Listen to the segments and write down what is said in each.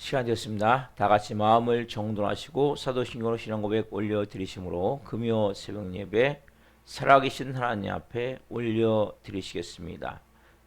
시간 되었습니다. 다 같이 마음을 정돈하시고 사도신경으로 신앙고백 올려드리심으로 금요 새벽 예배 살아계신 하나님 앞에 올려드리시겠습니다.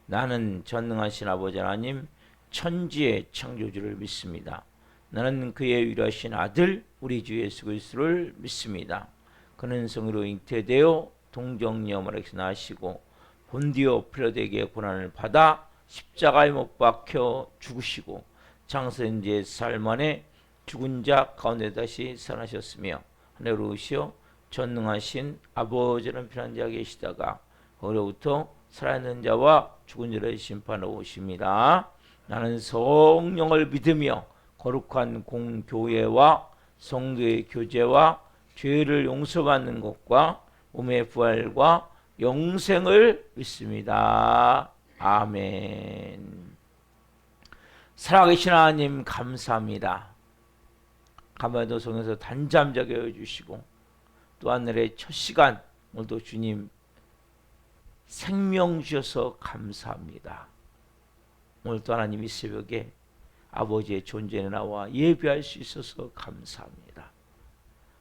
나는 전능하신 아버지 하나님 천지의 창조주를 믿습니다. 나는 그의 유일하신 아들 우리 주 예수 그리스도를 믿습니다. 그는 성으로 잉태되어 동정녀마리에서 나시고 본디오 필라도에게 고난을 받아 십자가에 못 박혀 죽으시고 장사된 지 사흘 만에 죽은 자 가운데 다시 살아나셨으며 하늘로 오시어 전능하신 아버지는 편한 자가 계시다가 거기로부터 살아있는 자와 죽은 자를 심판하러 오십니다. 나는 성령을 믿으며 거룩한 공교회와 성도의 교제와 죄를 용서받는 것과 몸의 부활과 영생을 믿습니다. 아멘. 살아계신 하나님 감사합니다. 가마도 성에서 단잠 자게 해주시고 또 하늘의 첫 시간 오늘도 주님 생명 주셔서 감사합니다. 오늘도 하나님 이 새벽에 아버지의 존재에 나와 예배할 수 있어서 감사합니다.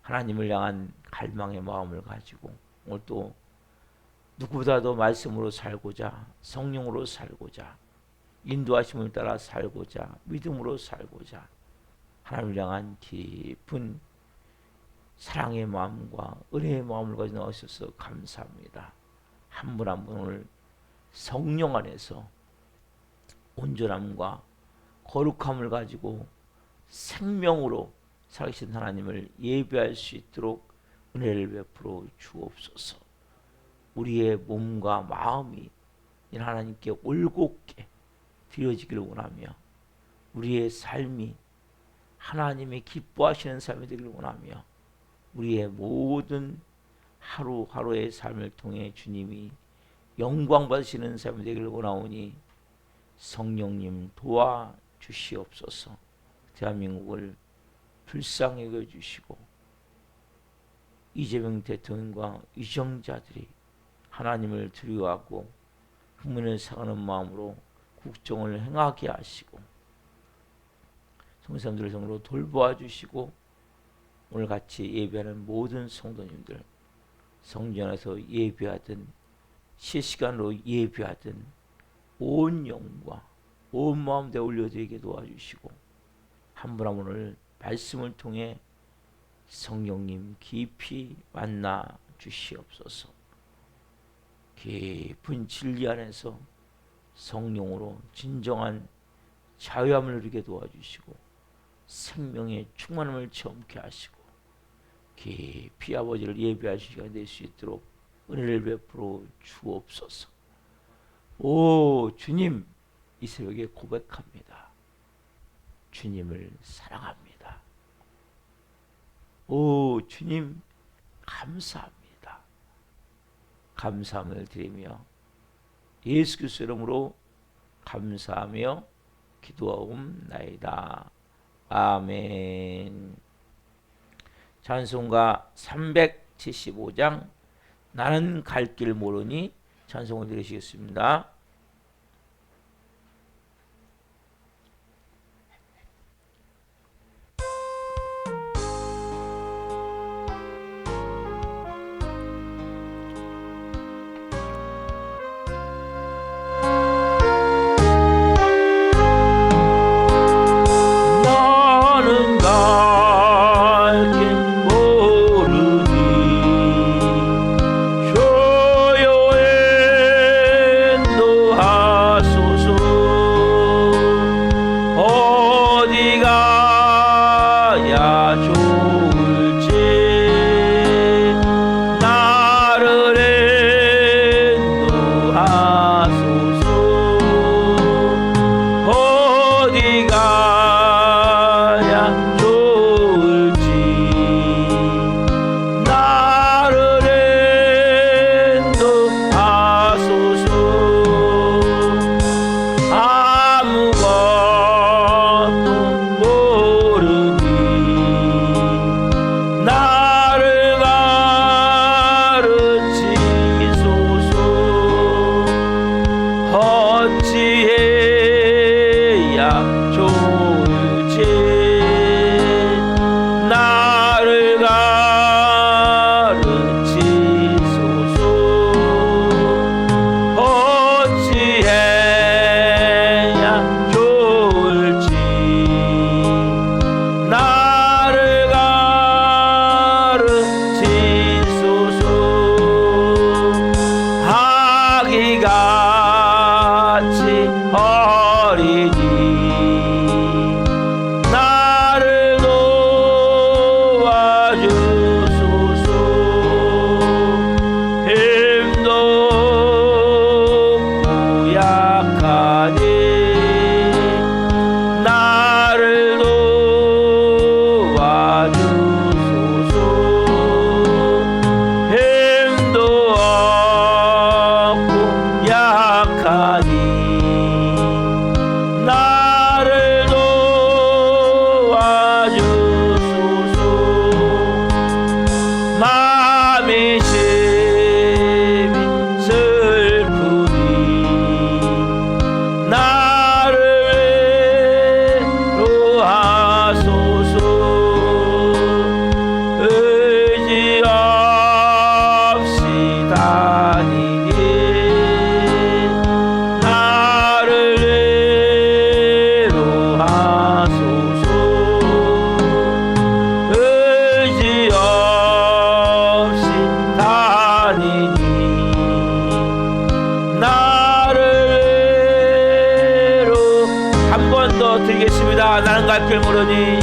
하나님을 향한 갈망의 마음을 가지고 오늘도 누구보다도 말씀으로 살고자 성령으로 살고자 인도하심을 따라 살고자 믿음으로 살고자 하나님을 향한 깊은 사랑의 마음과 은혜의 마음을 가지고 나오셔서 감사합니다. 한 분 한 분을 성령 안에서 온전함과 거룩함을 가지고 생명으로 살아계신 하나님을 예배할 수 있도록 은혜를 베풀어 주옵소서. 우리의 몸과 마음이 하나님께 올곧게 드려지기를 원하며 우리의 삶이 하나님의 기뻐하시는 삶이 되기를 원하며 우리의 모든 하루하루의 삶을 통해 주님이 영광 받으시는 삶이 되기를 원하오니 성령님 도와주시옵소서. 대한민국을 불쌍히 여겨주시고 이재명 대통령과 위정자들이 하나님을 두려워하고 흠문을 상하는 마음으로 국정을 행하게 하시고 성사람들을 성으로 돌보아 주시고 오늘 같이 예배하는 모든 성도님들 성전에서 예배하든 실시간으로 예배하든 온 영과 온 마음 다 올려드리게 도와주시고 한 분 한 분을 말씀을 통해 성령님 깊이 만나 주시옵소서. 깊은 진리 안에서 성령으로 진정한 자유함을 누리게 도와주시고 생명의 충만함을 체험케 하시고 깊이 아버지를 예배할 시간이 될 수 있도록 은혜를 베풀어 주옵소서. 오 주님, 이 새벽에 고백합니다. 주님을 사랑합니다. 오 주님 감사합니다. 감사함을 드리며 예수 그리스도 이름으로 감사하며 기도하옵나이다. 아멘. 찬송가 375장 나는 갈 길 모르니 찬송을 들으시겠습니다. 더 드리겠습니다. 나는 갈 길 모르니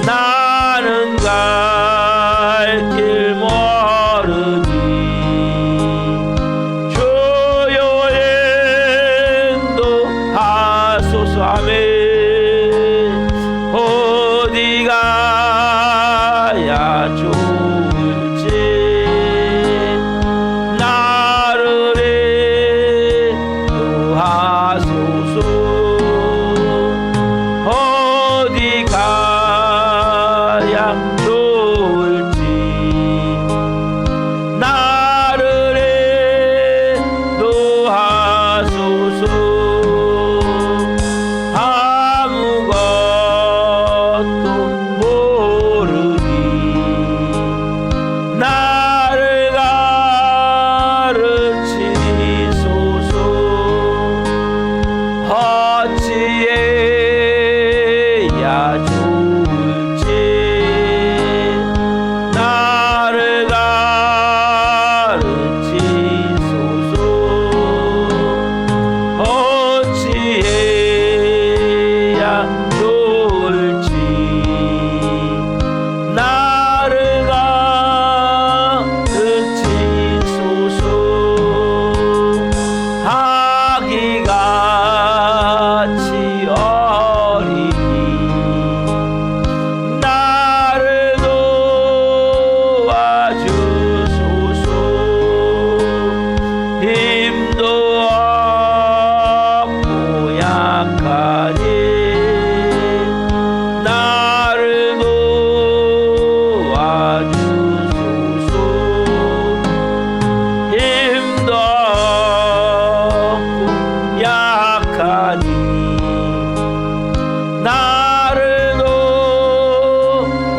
나는 갈 길 모르니 주여 인도하소서. 아멘. 어디 가야 좋을지 나를 인도하소서. 어디 가야 좋을지 나를 인도하소서. 아무것도 모르니 나를 가르치소서. 어찌해야 좋을지 나를 가르치소서. 어찌해야 좋을지 나를 가르치소서. 아기같이 어리니 나를 도와주소서. 힘도 없고 약하니 나를 도와주소서. 힘도 없고 약하니 나를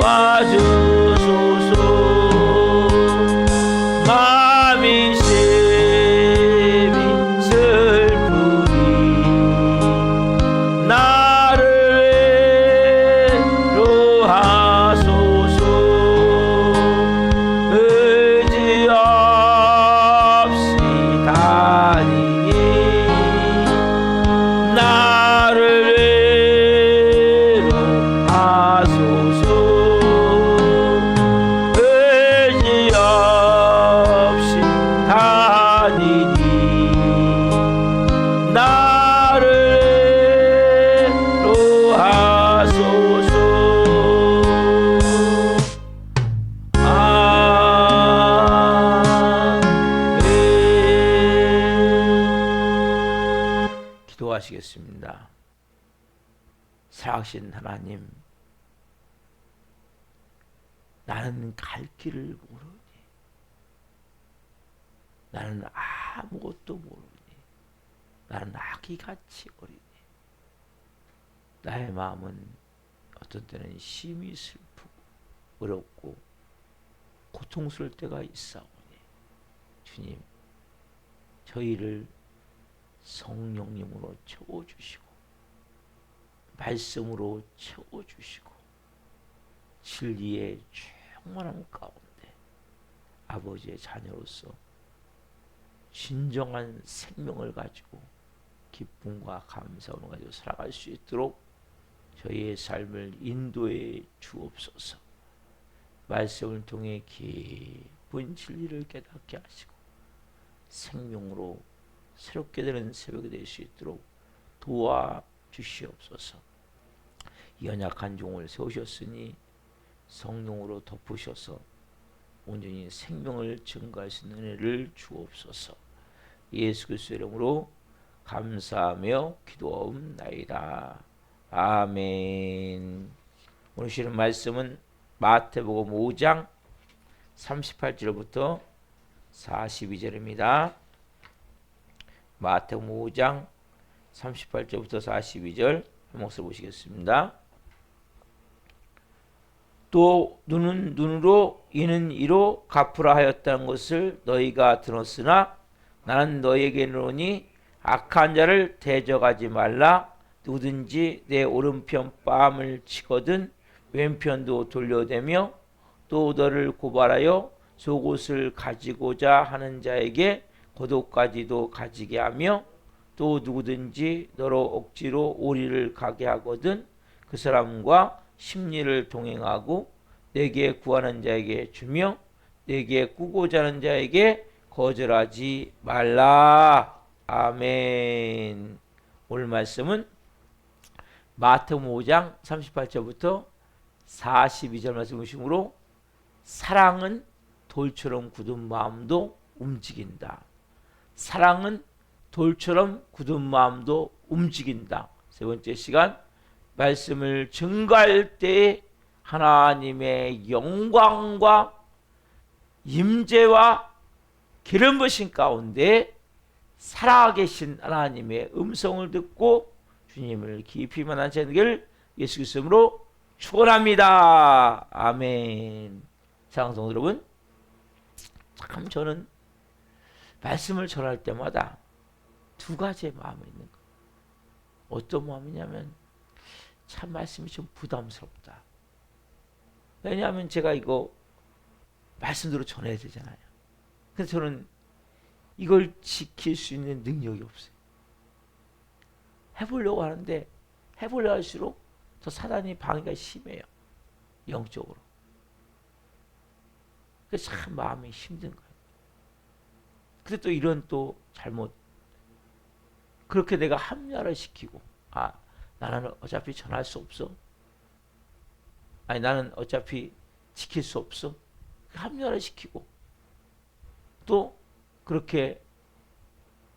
도와주소서. 마음이 심히 슬프니 나를 위로하소서. 의지 없이 다니니 나를 위로하소서. 의지 없이 다니니 나를 위로하소서. 아멘. 기도하시겠습니다. 살아계신 하나님, 나는 갈 길을 모르니 나는 아무것도 모르니 나는 아기같이 어리니 나의 마음은 어떤 때는 심히 슬프고 어렵고 고통스러울 때가 있사오니 주님, 저희를 성령님으로 채워주시고 말씀으로 채워주시고 진리의 충만함 가운데 아버지의 자녀로서 진정한 생명을 가지고 기쁨과 감사함을 가지고 살아갈 수 있도록 저희의 삶을 인도해 주옵소서. 말씀을 통해 깊은 진리를 깨닫게 하시고 생명으로 새롭게 되는 새벽이 될 수 있도록 도와주시옵소서. 연약한 종을 세우셨으니 성령으로 덮으셔서 온전히 생명을 증거할 수 있는 은혜를 주옵소서. 예수 그리스도의 이름으로 감사하며 기도하옵나이다. 아멘. 오늘 주시는 말씀은 마태복음 5장 38절부터 42절입니다. 마태복음 5장 38절부터 42절 한 목소리 보시겠습니다. 또 눈은 눈으로 이는 이로 갚으라 하였다는 것을 너희가 들었으나 나는 너희에게 이르노니 악한 자를 대적하지 말라. 누구든지 내 오른편 뺨을 치거든 왼편도 돌려대며 또 너를 고발하여 속옷을 가지고자 하는 자에게 겉옷까지도 가지게 하며 또 누구든지 너로 억지로 오리를 가게 하거든 그 사람과 심리를 동행하고 내게 구하는 자에게 주며 내게 꾸고자 하는 자에게 거절하지 말라. 아멘. 오늘 말씀은 마태복음 5장 38절부터 42절 말씀 중심으로 사랑은 돌처럼 굳은 마음도 움직인다. 사랑은 돌처럼 굳은 마음도 움직인다. 세 번째 시간 말씀을 증거할 때 하나님의 영광과 임재와 기름 부으심 가운데 살아계신 하나님의 음성을 듣고 주님을 깊이 만난 자들 예수 그리스도 이름으로 축원합니다. 아멘. 사랑하는 성도 여러분, 참 저는 말씀을 전할 때마다 두 가지의 마음이 있는 거예요. 어떤 마음이냐면 참 말씀이 좀 부담스럽다. 왜냐하면 제가 이거 말씀대로 전해야 되잖아요. 그래서 저는 이걸 지킬 수 있는 능력이 없어요. 해보려고 하는데 해보려 할수록 더 사단이 방해가 심해요. 영적으로. 그래서 참 마음이 힘든 거예요. 근데 또 이런 또 잘못 그렇게 내가 합리화를 시키고 나는 어차피 전할 수 없어. 아니 나는 어차피 지킬 수 없어. 합리화를 시키고 또 그렇게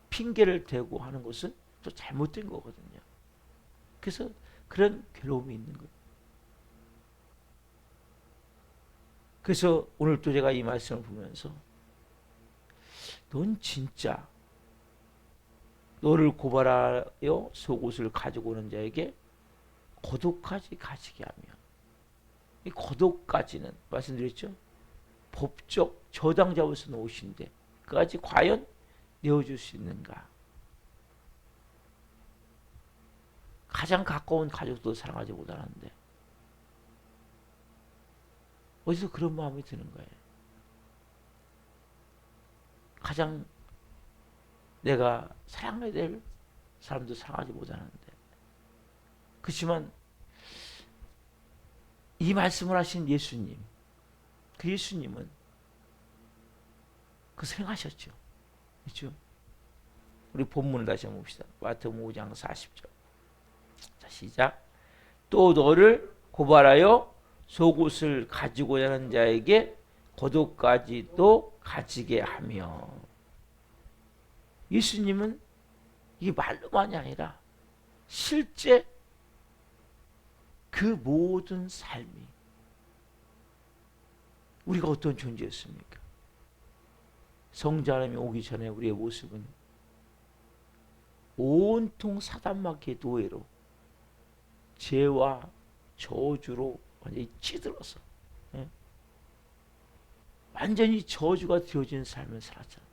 핑계를 대고 하는 것은 또 잘못된 거거든요. 그래서 그런 괴로움이 있는 거예요. 그래서 오늘 또 제가 이 말씀을 보면서 넌 진짜 너를 고발하여 속옷을 가지고 오는 자에게 고독까지 가지게 하며 이 고독까지는 말씀드렸죠. 법적 저당자로서 놓으신데 그까지 과연 내어줄 수 있는가? 가장 가까운 가족도 사랑하지 못하는데 어디서 그런 마음이 드는 거예요? 가장 내가 사랑해야 될 사람도 사랑하지 못하는데 그렇지만 이 말씀을 하신 예수님, 그 예수님은 그 생하셨죠. 그렇죠? 우리 본문을 다시 한번 봅시다. 마태복음 5장 40절. 자, 시작. 또 너를 고발하여 속옷을 가지고자 하는 자에게 고독까지도 가지게 하며. 예수님은 이게 말로만이 아니라 실제 그 모든 삶이 우리가 어떤 존재였습니까? 성자 하나님이 오기 전에 우리의 모습은 온통 사단마귀의 노예로 죄와 저주로 완전히 찌들어서 완전히 저주가 되어진 삶을 살았잖아요.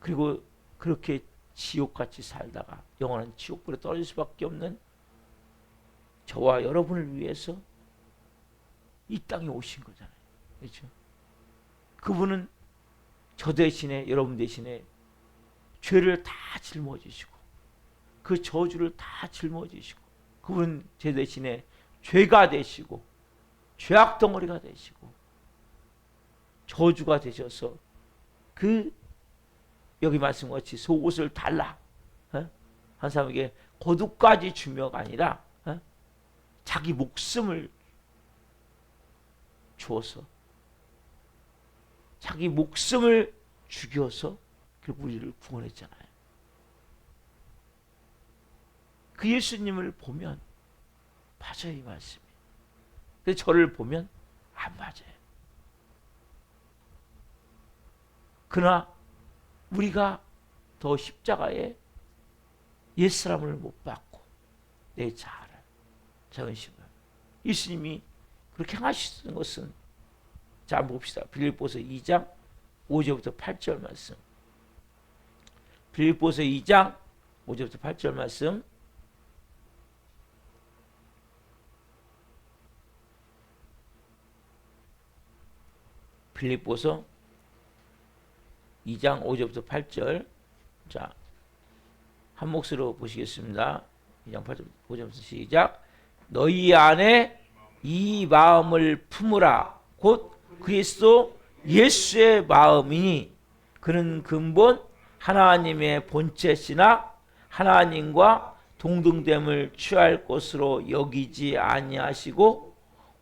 그리고 그렇게 지옥같이 살다가 영원한 지옥불에 떨어질 수밖에 없는 저와 여러분을 위해서 이 땅에 오신 거잖아요. 그렇죠? 그분은 저 대신에 여러분 대신에 죄를 다 짊어지시고 그 저주를 다 짊어지시고 그분은 제 대신에 죄가 되시고 죄악 덩어리가 되시고 저주가 되셔서 그 여기 말씀같이 속옷을 달라 한 사람에게 고독까지 주며가 아니라 자기 목숨을 주어서 자기 목숨을 죽여서 결국 우리를 구원했잖아요. 그 예수님을 보면 맞아요, 이 말씀이. 근데 저를 보면 안 맞아요. 그러나 우리가 더 십자가에 옛사람을 못 받고 내 자아를 자존심을 예수님이 그렇게 행하시는 것은 자 한번 봅시다. 빌립보서 2장 5절부터 8절 말씀. 빌립보서 2장 5절부터 8절 말씀. 빌립보서 2장 5절부터 8절 자, 한 몫으로 보시겠습니다. 2장 8절 5절 시작. 너희 안에 이 마음을 품으라. 곧 그리스도 예수의 마음이니 그는 근본 하나님의 본체시나 하나님과 동등됨을 취할 것으로 여기지 아니하시고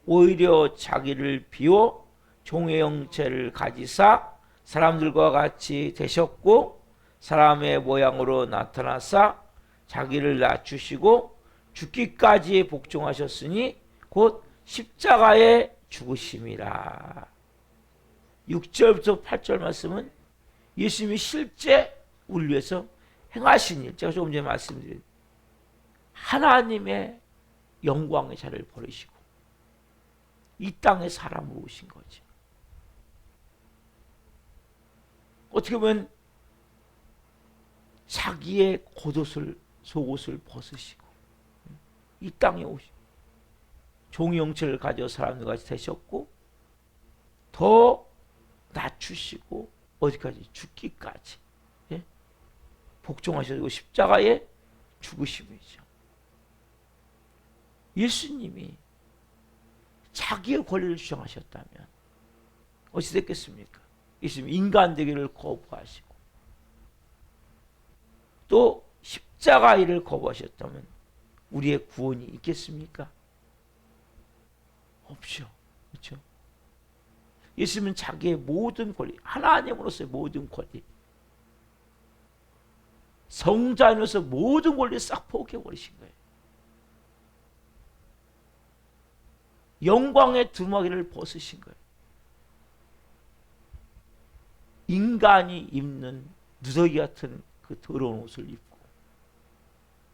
오히려 자기를 비워 종의 형체를 가지사 사람들과 같이 되셨고 사람의 모양으로 나타나사 자기를 낮추시고 죽기까지 복종하셨으니 곧 십자가에 죽으심이라. 6절부터 8절 말씀은 예수님이 실제 우리를 위해서 행하신 일, 제가 조금 전에 말씀드린 하나님의 영광의 자리를 버리시고 이 땅에 사람으로 오신 거죠. 어떻게 보면 자기의 겉옷을 속옷을 벗으시고 이 땅에 오시고 종의 형체를 가져 사람들과 같이 되셨고 더 낮추시고 어디까지 죽기까지 복종하시고 십자가에 죽으심이죠. 예수님이 자기의 권리를 주장하셨다면 어찌 됐겠습니까? 예수님 인간 되기를 거부하시고 또 십자가 일을 거부하셨다면 우리의 구원이 있겠습니까? 없죠. 그렇죠? 예수님은 자기의 모든 권리, 하나님으로서의 모든 권리, 성자로서 모든 권리를 싹 포기해버리신 거예요. 영광의 두루마기를 벗으신 거예요. 인간이 입는 누더기 같은 그 더러운 옷을 입고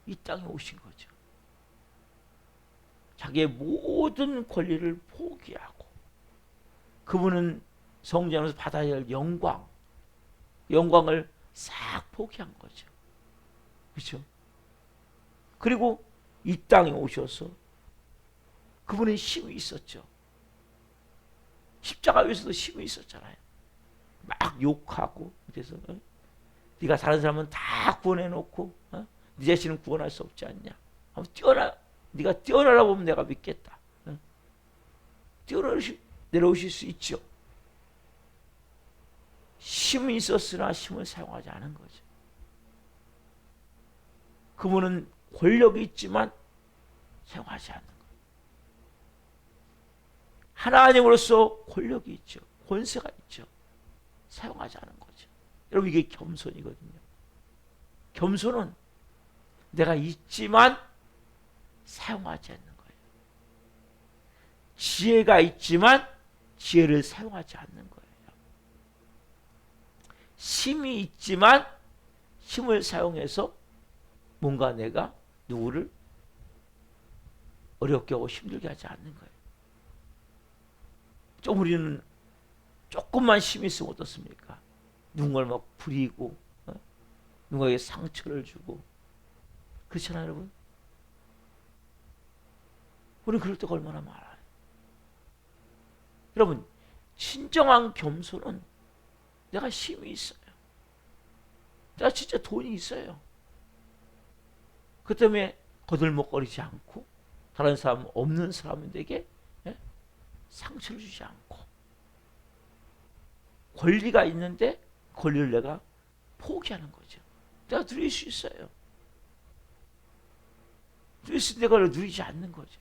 이 땅에 오신 거죠. 자기의 모든 권리를 포기하고 그분은 성자로서 받아야 할 영광을 싹 포기한 거죠. 그렇죠? 그리고 이 땅에 오셔서 그분은 힘이 있었죠. 십자가 위에서도 힘이 있었잖아요. 막 욕하고 그래서 네가 다른 사람은 다 구원해놓고 네 자신은 구원할 수 없지 않냐. 한번 네가 뛰어나라 보면 내가 믿겠다. 내려오실 수 있죠. 힘이 있었으나 힘을 사용하지 않은 거죠. 그분은 권력이 있지만 사용하지 않는 거예요. 하나님으로서 권력이 있죠. 권세가 있죠. 사용하지 않은 거죠. 여러분 이게 겸손이거든요. 겸손은 내가 있지만 사용하지 않는 거예요. 지혜가 있지만 지혜를 사용하지 않는 거예요. 힘이 있지만 힘을 사용해서 뭔가 내가 누구를 어렵게 하고 힘들게 하지 않는 거예요. 좀 우리는 조금만 힘이 있으면 어떻습니까? 누군가를 막 부리고 누군가에게 상처를 주고 그렇잖아요, 여러분? 우리는 그럴 때가 얼마나 많아요. 여러분, 진정한 겸손은 내가 힘이 있어요. 내가 진짜 돈이 있어요. 그 때문에 거들먹거리지 않고 다른 사람 없는 사람에게 상처를 주지 않고 권리가 있는데 권리를 내가 포기하는 거죠. 내가 누릴 수 있어요. 누릴 수 있는 내가 누리지 않는 거죠.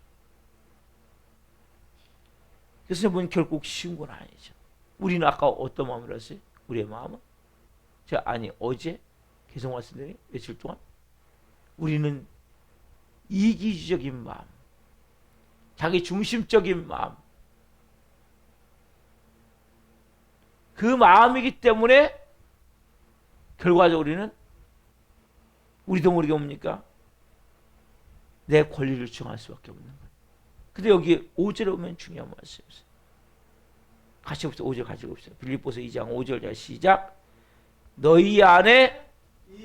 그래서 보면 결국 쉬운 건 아니죠. 우리는 아까 어떤 마음을 했어요? 우리의 마음은? 어제 계속 말씀드린 며칠 동안 우리는 이기주의적인 마음, 자기 중심적인 마음, 그 마음이기 때문에 결과적으로 우리는 우리도 모르게 뭡니까? 내 권리를 주장할 수밖에 없는 거예요. 근데 여기 5절에 오면 중요한 말씀이었어요. 같이 봅시다. 5절 같이 봅시다. 빌립보서 2장 5절 자 시작. 너희 안에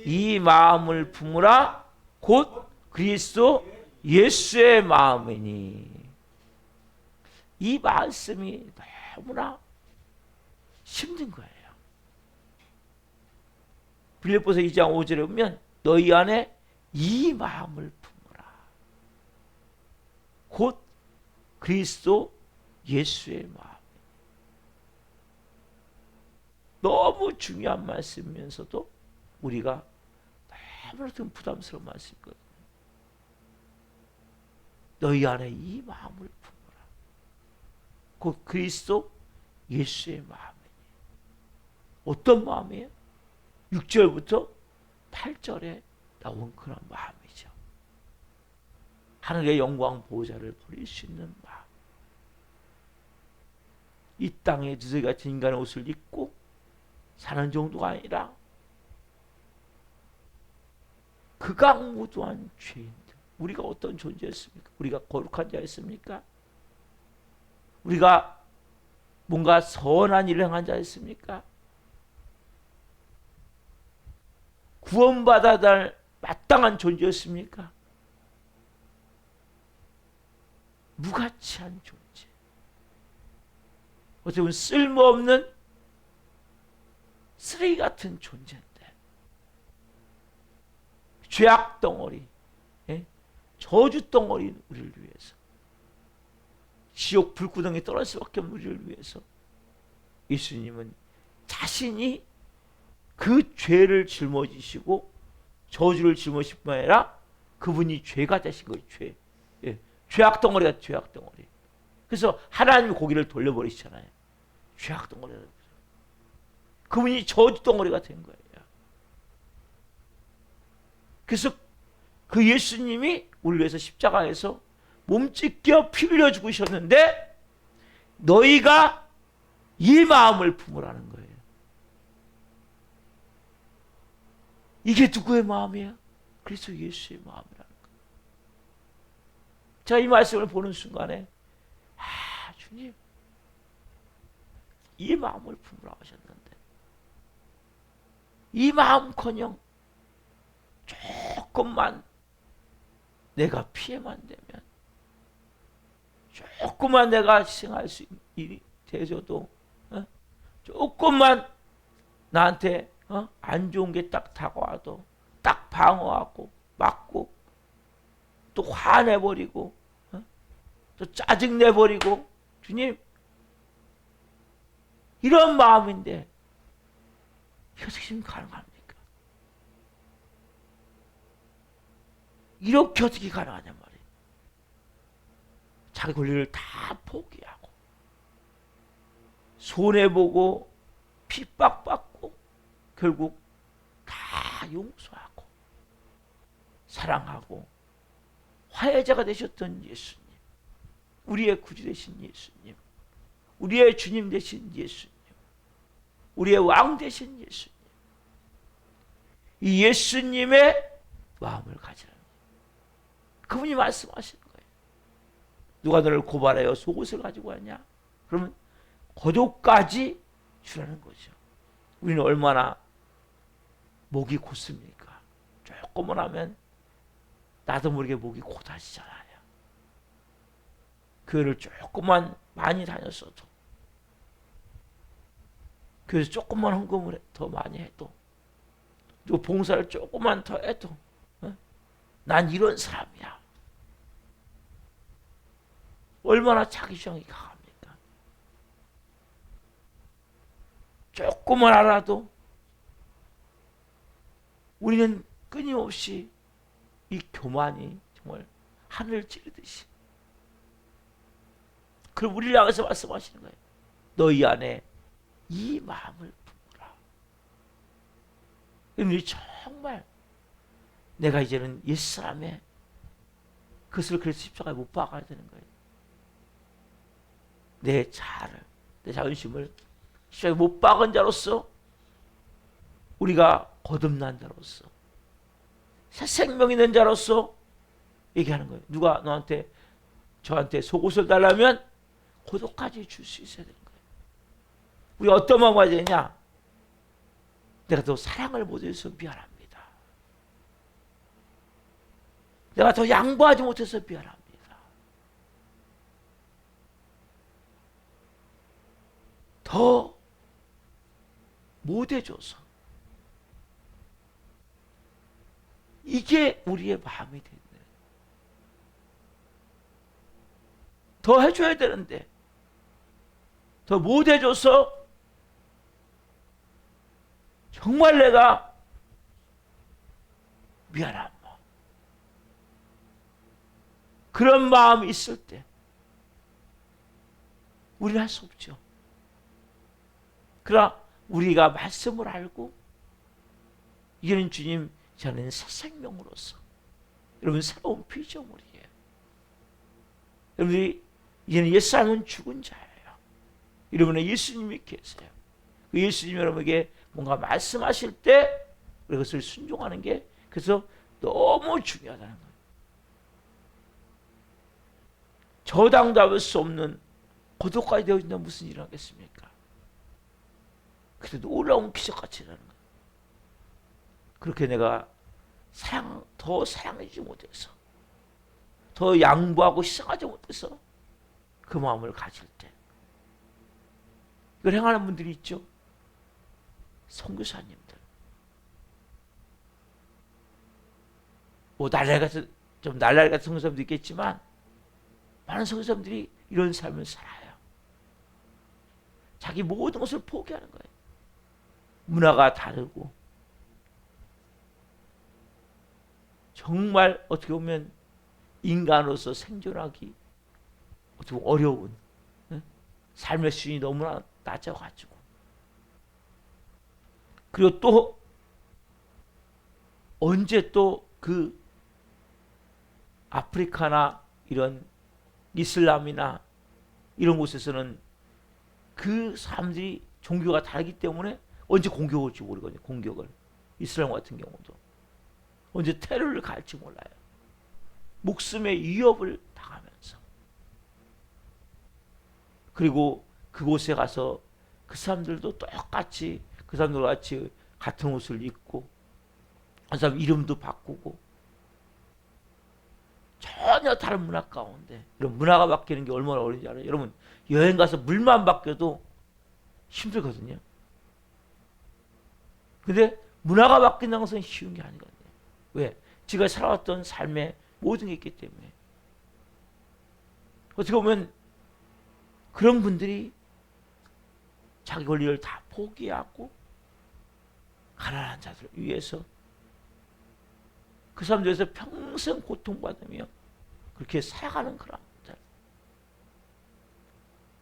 이 마음을 품으라. 곧 그리스도 예수의 마음이니. 이 말씀이 너무나 힘든 거예요. 빌립보서 2장 5절에 보면 너희 안에 이 마음을 품어라. 곧 그리스도 예수의 마음. 너무 중요한 말씀이면서도 우리가 너무나도 부담스러운 말씀이거든요. 너희 안에 이 마음을 품어라. 곧 그리스도 예수의 마음이니. 어떤 마음이에요? 6절부터 8절에 나온 그런 마음이죠. 하늘의 영광 보좌를 버릴 수 있는 마음. 이 땅에 두더지 같은 인간의 옷을 입고 사는 정도가 아니라 극악무도한 죄인들. 우리가 어떤 존재였습니까? 우리가 거룩한 자였습니까? 우리가 뭔가 선한 일을 행한 자였습니까? 구원받아야 할 마땅한 존재였습니까? 무가치한 존재. 어떻게 보면 쓸모없는 쓰레기 같은 존재인데 죄악 덩어리, 저주 덩어리 우리를 위해서, 지옥 불구덩이에 떨어질 수밖에 없는 우리를 위해서 예수님은 자신이 그 죄를 짊어지시고 저주를 짊어지실 뿐 아니라 그분이 죄가 되신 거예요. 죄. 죄악 덩어리가 죄악 덩어리. 그래서 하나님이 고기를 돌려버리시잖아요. 죄악 덩어리가. 그분이 저주 덩어리가 된 거예요. 그래서 그 예수님이 우리를 위해서 십자가에서 몸 찢겨 피 흘려 죽으셨는데 너희가 이 마음을 품으라는 거예요. 이게 누구의 마음이에요? 그리스도 예수의 마음이라는 거예요. 제가 이 말씀을 보는 순간에 주님 이 마음을 품으라 하셨는데 이 마음커녕 조금만 내가 피해만 되면, 조금만 내가 희생할 수 있는 일이 되어도, 조금만 나한테 안 좋은 게 딱 다가와도 딱 방어하고 막고 또 화내버리고 또 짜증내버리고, 주님 이런 마음인데 어떻게 지금 가능합니까? 이렇게 어떻게 가능하냔 말이에요. 자기 권리를 다 포기하고 손해보고 핍박받고 결국 다 용서하고 사랑하고 화해자가 되셨던 예수님, 우리의 구주 되신 예수님, 우리의 주님 되신 예수님, 우리의 왕 되신 예수님, 이 예수님의 마음을 가지라. 그분이 말씀하시는 거예요. 누가 너를 고발하여 속옷을 가지고 왔냐? 그러면 겉옷까지 주라는 거죠. 우리는 얼마나 목이 곧습니까? 조금만 하면 나도 모르게 목이 곧아지잖아요. 교회를 조금만 많이 다녔어도, 교회에서 조금만 헌금을 더 많이 해도, 그리고 봉사를 조금만 더 해도 난 이런 사람이야. 얼마나 자기 주장이 강합니까? 조금만 알아도 우리는 끊임없이 이 교만이 정말 하늘을 찌르듯이. 그럼 우리를 향해서 말씀하시는 거예요. 너희 안에 이 마음을 품으라. 우리 정말 내가 이제는 옛사람의 그것을 그래서 십자가에 못 박아야 되는 거예요. 내 자아를, 내 자존심을 십자가에 못 박은 자로서, 우리가 거듭난 자로서, 새 생명 있는 자로서 얘기하는 거예요. 누가 너한테, 저한테 속옷을 달라면 고독까지 줄 수 있어야 되는 거예요. 우리 어떤 마음 가져야 되냐? 내가 더 사랑을 못해서 미안합니다. 내가 더 양보하지 못해서 미안합니다. 더 못해줘서, 이게 우리의 마음이 되는 거예요. 더 해줘야 되는데 더 못해줘서 정말 내가 미안한 마음, 그런 마음이 있을 때 우리는 할 수 없죠. 그러나 우리가 말씀을 알고 이제는 주님, 저는 새 생명으로서 여러분 새로운 피조물이에요. 여러분들이 이제는 옛사람은 죽은 자예요. 여러분의 예수님이 계세요. 그 예수님 여러분에게 뭔가 말씀하실 때 그것을 순종하는 게 그래서 너무 중요하다는 거예요. 저당도 할 수 없는 고독까지 되어 있는 무슨 일을 하겠습니까? 그래도 놀라운 기적같이 일하는 거예요. 그렇게 내가 더 사랑하지 못해서 더 양보하고 희생하지 못해서 그 마음을 가질 때 이걸 행하는 분들이 있죠. 선교사님들 뭐 날라리 같은 선교사님도 있겠지만 많은 선교사님들이 이런 삶을 살아요. 자기 모든 것을 포기하는 거예요. 문화가 다르고 정말 어떻게 보면 인간으로서 생존하기 어떻게 보면 어려운 삶의 수준이 너무나 낮아가지고 그리고 또 언제 또 그 아프리카나 이런 이슬람이나 이런 곳에서는 그 사람들이 종교가 다르기 때문에 언제 공격을 올지 모르거든요. 공격을 이슬람 같은 경우도 언제 테러를 갈지 몰라요. 목숨의 위협을 당하면서 그리고 그곳에 가서 그 사람들도 똑같이 그 사람들과 같이 같은 옷을 입고 그 사람 이름도 바꾸고 전혀 다른 문화 가운데 이런 문화가 바뀌는 게 얼마나 어려운지 알아요? 여러분 여행 가서 물만 바뀌어도 힘들거든요. 근데 문화가 바뀐다는 것은 쉬운 게 아니거든요. 왜? 지가 살아왔던 삶에 모든 게 있기 때문에. 어떻게 보면 그런 분들이 자기 권리를 다 포기하고 가난한 자들을 위해서 그 사람들에서 평생 고통받으며 그렇게 살아가는 그런 분들.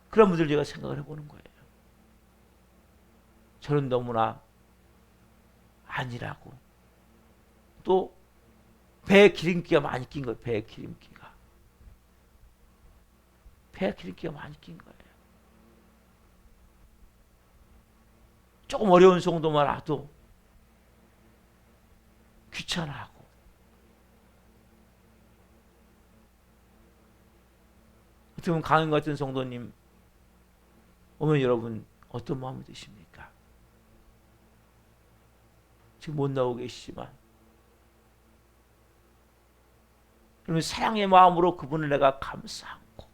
그런 분들 제가 생각을 해보는 거예요. 저는 너무나 아니라고. 또 배에 기름기가 많이 낀 거예요. 배에 기름기가. 배에 기름기가 많이 낀 거예요. 조금 어려운 정도만 와도 귀찮아하고 어떻게 보면 강인 같은 성도님 오면 여러분 어떤 마음이 드십니까? 지금 못 나오고 계시지만 그러면 사랑의 마음으로 그분을 내가 감싸 안고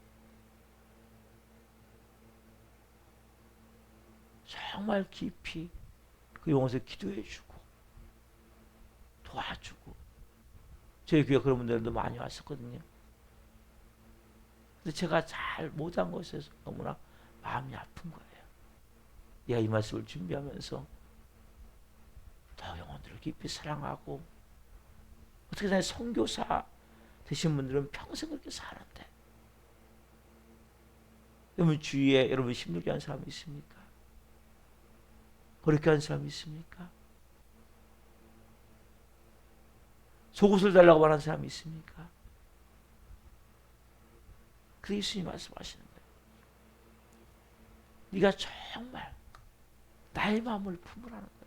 정말 깊이 그 용어에서 기도해주고 도와주고 저희 교회 그런 분들도 많이 왔었거든요. 근데 제가 잘 못한 것에서 너무나 마음이 아픈 거예요. 내가 이 말씀을 준비하면서 더 영혼들을 깊이 사랑하고 어떻게 보면 선교사 되신 분들은 평생 그렇게 사는데 여러분 주위에 여러분 힘들게 한 사람이 있습니까? 그렇게 한 사람이 있습니까? 속옷을 달라고 말하는 사람이 있습니까? 그 예수님이 말씀하시는 거예요. 네가 정말 나의 마음을 품으라는 거예요.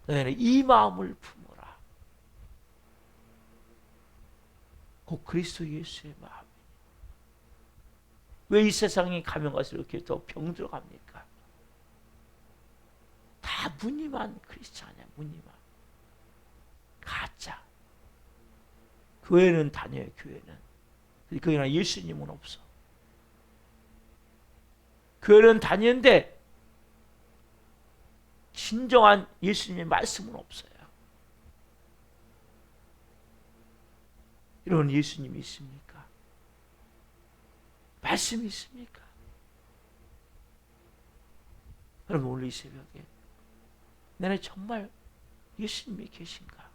너희는 이 마음을 품어라. 곧 그리스도 예수의 마음. 왜 이 세상에 가면 갈수록 이렇게 더 병들어갑니까? 다 무늬만 크리스찬이야. 무늬만. 가짜. 교회는 다녀요. 교회는. 그러나 예수님은 없어. 교회는 다니는데 진정한 예수님의 말씀은 없어요. 여러분, 예수님이 있습니까? 말씀이 있습니까? 여러분, 오늘 이 새벽에 내 안에 정말 예수님이 계신가?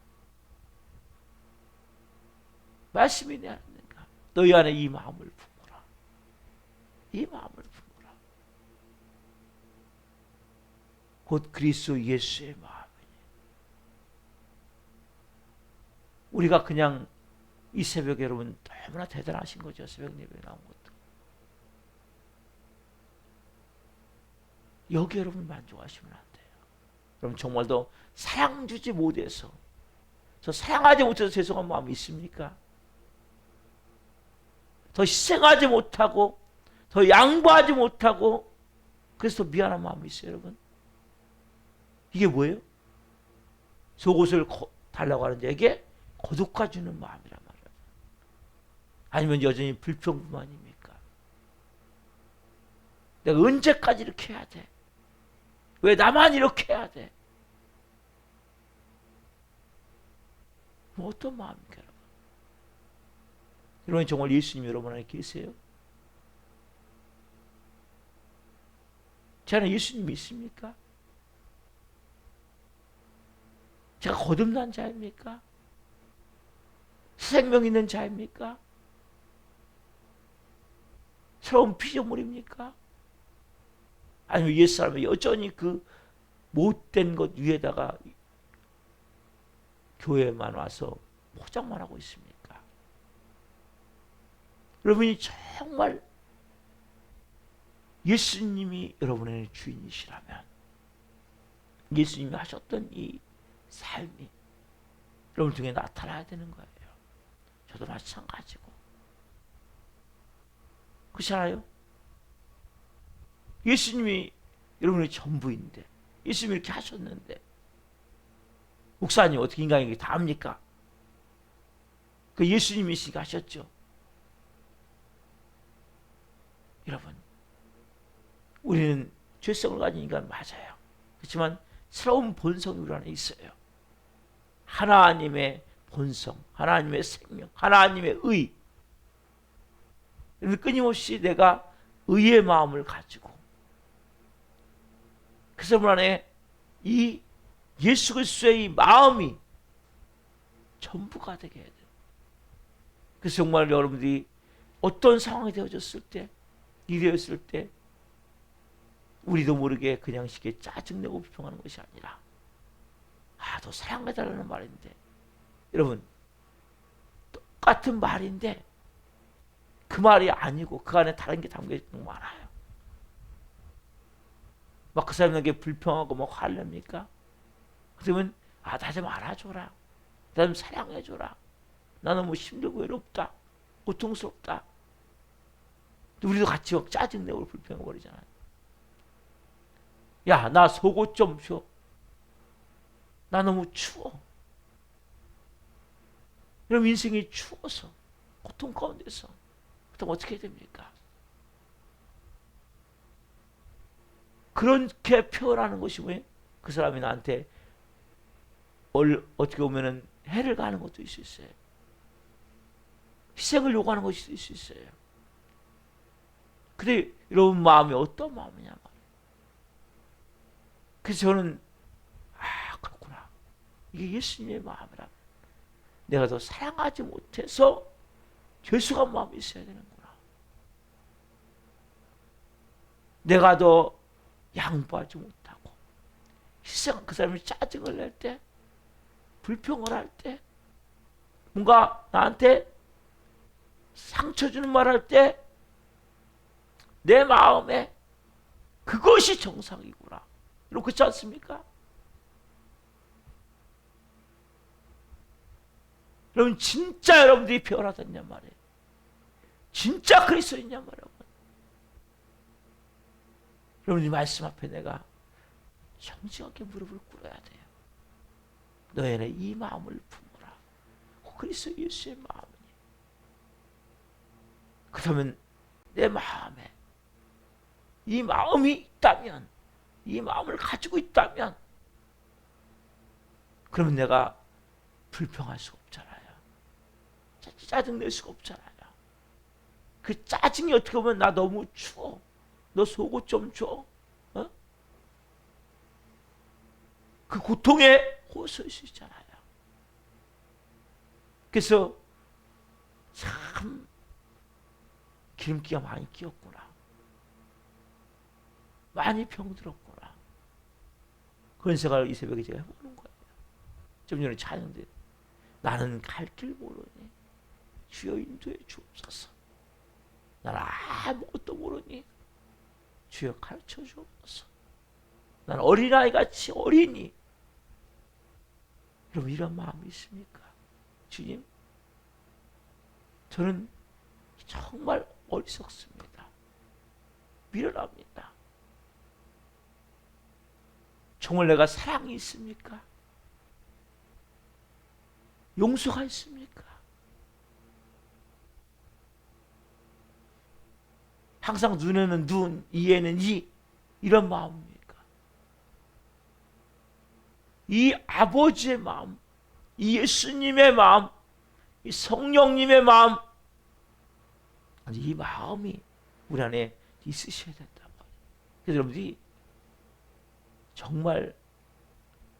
말씀이 내 안에 있는가? 너희 안에 이 마음을 품어라. 이 마음을 품어라. 곧 그리스도 예수의 마음이니. 우리가 그냥 이 새벽에 여러분 너무나 대단하신 거죠. 새벽 예배에 나온 것도. 여기 여러분 만족하시면 안 돼요. 여러분 정말 더 사랑 주지 못해서, 저 사랑하지 못해서 죄송한 마음이 있습니까? 더 희생하지 못하고, 더 양보하지 못하고, 그래서 더 미안한 마음이 있어요, 여러분. 이게 뭐예요? 속옷을 달라고 하는 자에게 거두까 주는 마음이란 말이에요. 아니면 여전히 불평불만입니까? 내가 언제까지 이렇게 해야 돼? 왜 나만 이렇게 해야 돼? 어떤 마음입니까, 여러분? 여러분 정말 예수님 여러분 안에 계세요? 제 안에 예수님 있습니까? 제가 거듭난 자입니까? 생명 있는 자입니까? 새로운 피조물입니까? 아니면 옛사람이 여전히 그 못된 것 위에다가 교회만 와서 포장만 하고 있습니까? 여러분이 정말 예수님이 여러분의 주인이시라면, 예수님이 하셨던 이 삶이 여러분 중에 나타나야 되는 거예요. 저도 마찬가지고. 그렇잖아요? 예수님이 여러분의 전부인데, 예수님이 이렇게 하셨는데, 목사님 어떻게 인간에게 다 합니까? 그 예수님이 있으니까 하셨죠. 여러분, 우리는 죄성을 가진 인간 맞아요. 그렇지만 새로운 본성이 우리 안에 있어요. 하나님의 본성, 하나님의 생명, 하나님의 의. 끊임없이 내가 의의 마음을 가지고, 그래서 우리 안에 이 예수 그리스도의 이 마음이 전부가 되게 해야 돼요. 그래서 정말 여러분들이 어떤 상황이 되어졌을 때, 일이 되었을 때, 우리도 모르게 그냥 쉽게 짜증내고 비평하는 것이 아니라, 더 사랑해달라는 말인데, 여러분 똑같은 말인데 그 말이 아니고 그 안에 다른 게 담겨 있는 거 많아요. 막 그 사람에게 불평하고 뭐 화를 냅니까? 그러면 나 좀 알아줘라, 나 좀 사랑해줘라, 나 너무 힘들고 외롭다, 고통스럽다. 우리도 같이 막 짜증내고 불평해버리잖아요. 야, 나 속옷 좀 줘, 나 너무 추워. 여러분 인생이 추워서, 고통 가운데서 그럼 어떻게 됩니까? 그렇게 표현하는 것이 왜? 그 사람이 나한테 어떻게 보면은 해를 가는 것도 있을 수 있어요. 희생을 요구하는 것이 있을 수 있어요. 근데 여러분 마음이 어떤 마음이냐 말이에요. 그래서 저는 그렇구나, 이게 예수님의 마음이라. 내가 더 사랑하지 못해서 죄수간 마음이 있어야 되는구나. 내가 더 양보하지 못하고 희생, 그 사람이 짜증을 낼 때, 불평을 할 때, 뭔가 나한테 상처 주는 말 할 때, 내 마음에 그것이 정상이구나. 여러분 그렇지 않습니까? 여러분 진짜 여러분들이 변화됐냔 말이에요. 진짜 그리스도인냔 말이에요. 여러분 이 말씀 앞에 내가 정직하게 무릎을 꿇어야 돼요. 너희는 이 마음을 품어라. 그리스도 예수의 마음이니. 그러면 내 마음에 이 마음이 있다면, 이 마음을 가지고 있다면, 그러면 내가 불평할 수 없잖아요. 짜증 낼 수가 없잖아요. 그 짜증이 어떻게 보면 나 너무 추워. 너 속옷 좀 줘. 어? 그 고통에 호소할 수 있잖아요. 그래서 참 기름기가 많이 끼었구나. 많이 병들었구나. 그런 생각을 이 새벽에 제가 해보는 거예요. 좀 전에 찬양대 나는 갈 길 모르니 주여 인도해 주옵소서. 나는 아무것도 모르니 주여 가르쳐 주옵소서. 나는 어린아이같이 어리니. 여러분 이런 마음이 있습니까? 주님, 저는 정말 어리석습니다. 미련합니다. 정말 내가 사랑이 있습니까? 용서가 있습니까? 항상 눈에는 눈, 이에는 이, 이런 마음입니까? 이 아버지의 마음, 이 예수님의 마음, 이 성령님의 마음, 이 마음이 우리 안에 있으셔야 된다. 그래서 여러분들이 정말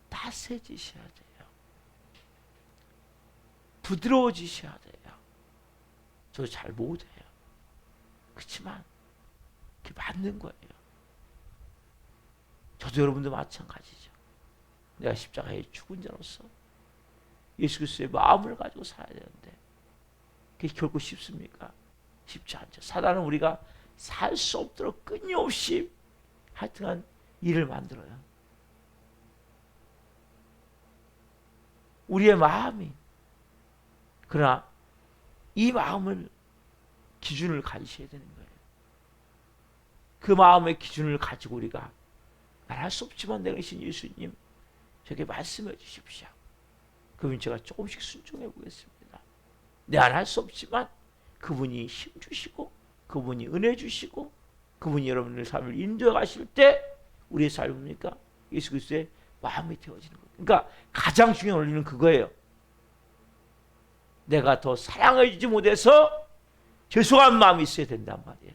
따스해지셔야 돼요. 부드러워지셔야 돼요. 저 잘 못해요. 그렇지만 그게 맞는 거예요. 저도 여러분도 마찬가지죠. 내가 십자가에 죽은 자로서 예수 그리스도의 마음을 가지고 살아야 되는데 그게 결코 쉽습니까? 쉽지 않죠. 사단은 우리가 살 수 없도록 끊임없이 하여튼간 일을 만들어요. 우리의 마음이. 그러나 이 마음을 기준을 가지셔야 되는 거예요. 그 마음의 기준을 가지고 우리가 말할 수 없지만 내가 신 예수님 저에게 말씀해 주십시오. 그러면 제가 조금씩 순종해 보겠습니다. 내 안 할 수 없지만 그분이 힘 주시고 그분이 은혜 주시고 그분이 여러분의 삶을 인도해 가실 때 우리의 삶입니까? 예수 그리스도의 마음이 되어지는 거예요. 그러니까 가장 중요한 원리는 그거예요. 내가 더 사랑해 주지 못해서 죄송한 마음이 있어야 된단 말이에요.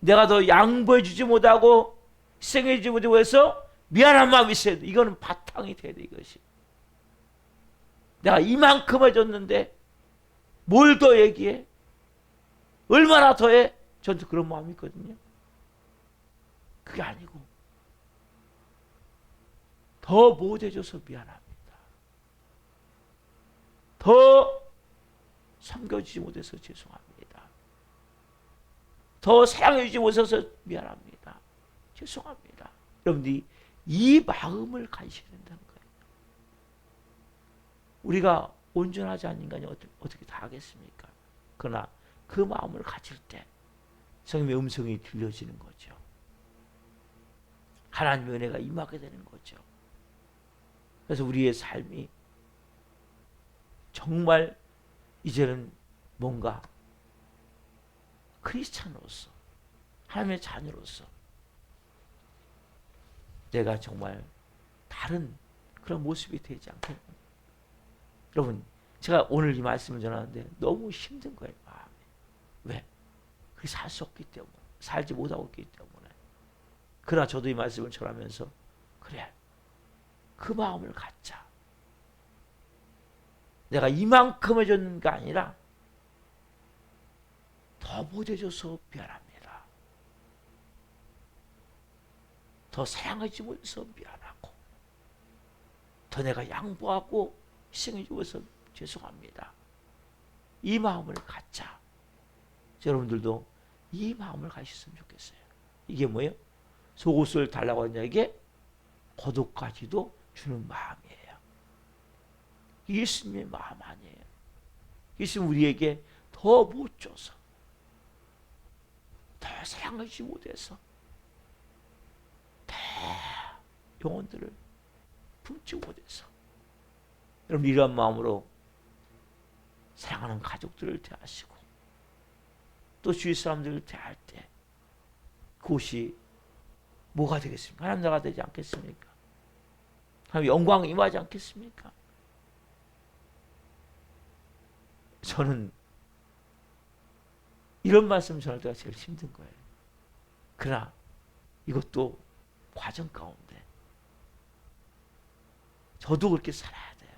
내가 더 양보해 주지 못하고 희생해 주지 못해서 미안한 마음이 있어야 돼. 이거는 바탕이 돼야 돼. 이것이. 내가 이만큼 해줬는데 뭘 더 얘기해? 얼마나 더해? 저도 그런 마음이 있거든요. 그게 아니고 더 못해줘서 미안합니다. 더 섬겨주지 못해서 죄송합니다. 더 사랑해주지 못해서 미안합니다. 죄송합니다. 여러분들이 이 마음을 가지셔야 된다는 거예요. 우리가 온전하지 않은 인간이 어떻게 다 하겠습니까? 그러나 그 마음을 가질 때 성령의 음성이 들려지는 거죠. 하나님의 은혜가 임하게 되는 거죠. 그래서 우리의 삶이 정말 이제는 뭔가 크리스찬으로서 하나님의 자녀로서 내가 정말 다른 그런 모습이 되지 않겠나. 여러분 제가 오늘 이 말씀을 전하는데 너무 힘든 거예요. 마음이. 왜? 그게 살 수 없기 때문에 살지 못하고 있기 때문에. 그러나 저도 이 말씀을 전하면서 그래 그 마음을 갖자. 내가 이만큼 해줬는 게 아니라 더 못해줘서 미안합니다. 더 사랑하지 못해서 미안하고 더 내가 양보하고 희생해 주어서 죄송합니다. 이 마음을 갖자. 여러분들도 이 마음을 가셨으면 좋겠어요. 이게 뭐예요? 속옷을 달라고 하는 자에게 겉옷까지도 주는 마음이에요. 예수님의 마음 아니에요. 예수님 우리에게 더 못 줘서 더 사랑하지 못해서 더 영혼들을 품지 못해서 여러분 이런 마음으로 사랑하는 가족들을 대하시고 또 주위 사람들을 대할 때 그것이 뭐가 되겠습니까? 하나님 나라가 되지 않겠습니까? 하나님 영광이 임하지 않겠습니까? 저는 이런 말씀 전할 때가 제일 힘든 거예요. 그러나 이것도 과정 가운데 저도 그렇게 살아야 돼요.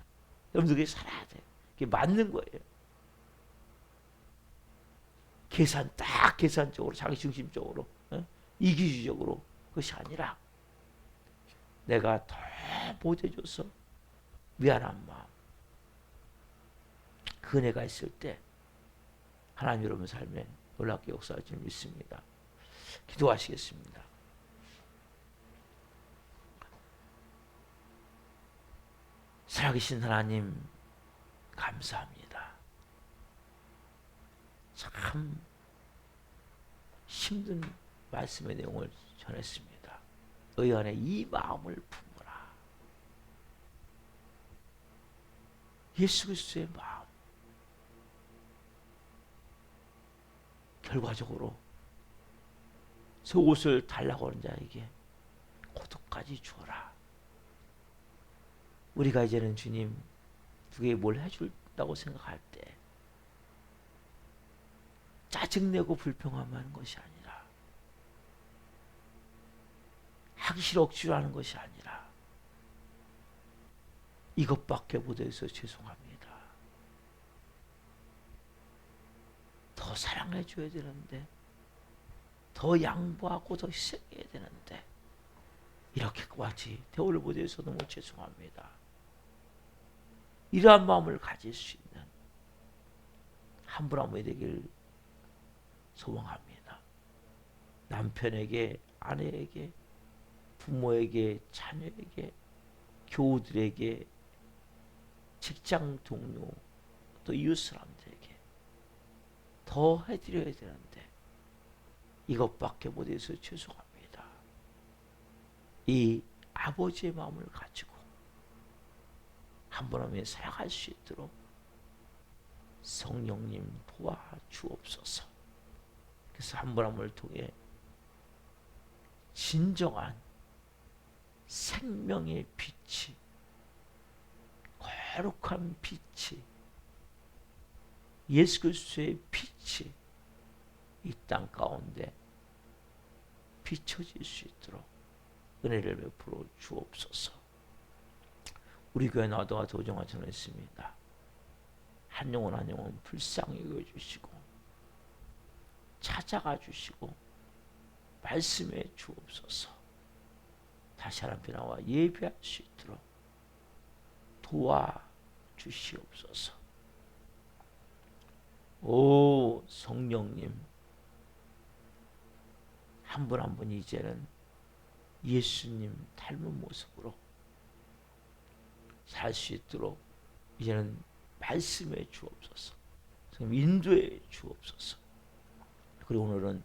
여러분도 그렇게 살아야 돼요. 그게 맞는 거예요. 계산적으로, 자기중심적으로, 이기주의적으로 그것이 아니라 내가 더 못해줘서 미안한 마음, 그 은혜가 있을 때 하나님 여러분 삶에 놀랍게 역사할 줄 믿습니다. 기도하시겠습니다. 살아계신 하나님 감사합니다. 참 힘든 말씀의 내용을 전했습니다. 의안에 이 마음을 품어라. 예수 그리스도의 마음. 결과적으로 속옷을 달라고 하는 자에게 고독까지 주어라. 우리가 이제는 주님 누구에게 뭘 해준다고 생각할 때 짜증내고 불평하는 것이 아니라, 하기 싫어 억지로 하는 것이 아니라, 이것밖에 못해서 죄송합니다. 더 사랑해줘야 되는데, 더 양보하고 더 희생해야 되는데, 이렇게까지 대우를 못해서 너무 죄송합니다. 이러한 마음을 가질 수 있는 한 분 한 분이 되길 소망합니다. 남편에게, 아내에게, 부모에게, 자녀에게, 교우들에게, 직장 동료, 또 이웃 사람들에게 더 해드려야 되는데 이것밖에 못해서 죄송합니다. 이 아버지의 마음을 가지고 한 번 하면 살아갈 수 있도록 성령님 도와주옵소서. 그래서 한 번 한 번을 통해 진정한 생명의 빛이, 거룩한 빛이, 예수 그리스도의 빛이 이 땅 가운데 비춰질 수 있도록 은혜를 베풀어 주옵소서. 우리 교회 나도와 도정화 전했습니다. 한 영혼 한 영혼 불쌍히 여겨주시고 찾아가 주시고 말씀해 주옵소서. 다시 하나님 나와 예배할 수 있도록 도와주시옵소서. 오 성령님, 한 분 한 분 이제는 예수님 닮은 모습으로 살 수 있도록 이제는 말씀해 주옵소서. 인도해 주옵소서. 그리고 오늘은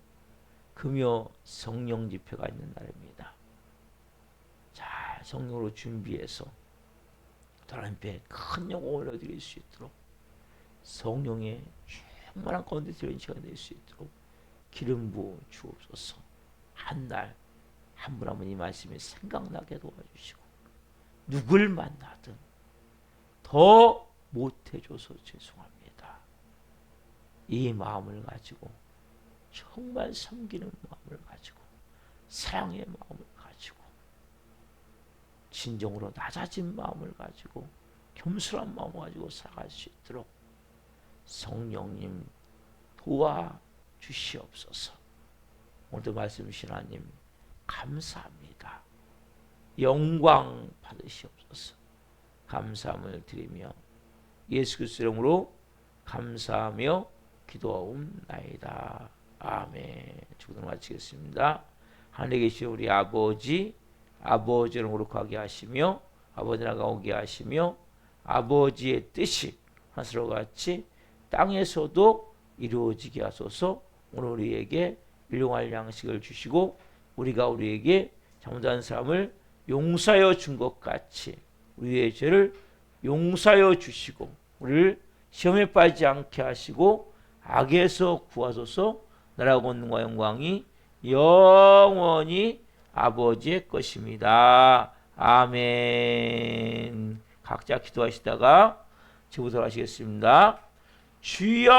금요 성령 집회가 있는 날입니다. 잘 성령으로 준비해서 하나님께 큰 영광을 얻을 수 있도록 성령의 충만한 가운데 들어있는 시간이 될 수 있도록 기름 부어 주옵소서. 한 날 한 분 한 분 이 말씀이 생각나게 도와주시고 누굴 만나든 더 못해줘서 죄송합니다. 이 마음을 가지고 정말 섬기는 마음을 가지고 사랑의 마음을 가지고 진정으로 낮아진 마음을 가지고 겸손한 마음을 가지고 살아갈 수 있도록 성령님 도와주시옵소서. 오늘도 말씀 주신 하나님 감사합니다. 영광 받으시옵소서. 감사함을 드리며 예수 그리스도 이름으로 감사하며 기도하옵나이다. 아멘. 축도를 마치겠습니다. 하늘에 계신 우리 아버지, 아버지를 거룩하게 하시며 아버지 나라가 오게 하시며 아버지의 뜻이 하늘과 같이 땅에서도 이루어지게 하소서. 오늘 우리에게 일용할 양식을 주시고 우리가 우리에게 잘못한 사람을 용서하여 준 것 같이 우리의 죄를 용서하여 주시고 우리를 시험에 빠지지 않게 하시고 악에서 구하소서. 나라와 권능과 영광이 영원히 아버지의 것입니다. 아멘. 각자 기도하시다가 제부터 하시겠습니다. 주여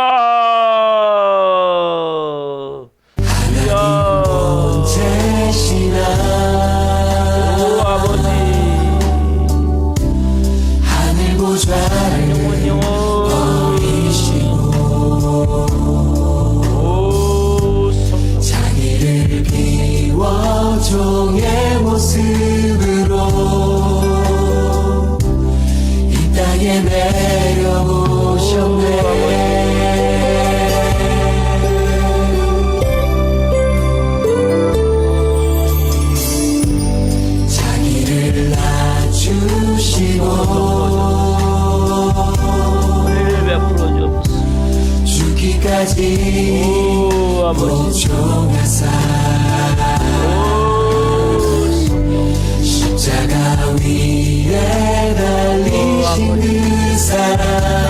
주여 되시나 오 아버지 하늘 보좌를 영원 영원 보이시고 오 성령 자기를 비워 종의 모습으로 이 땅에 내려오셨네. 자기를 낮추시고 은혜를 베풀어 주옵소서 죽기까지 오 아버지 복종하사 십자가 위에 달리신 그 사랑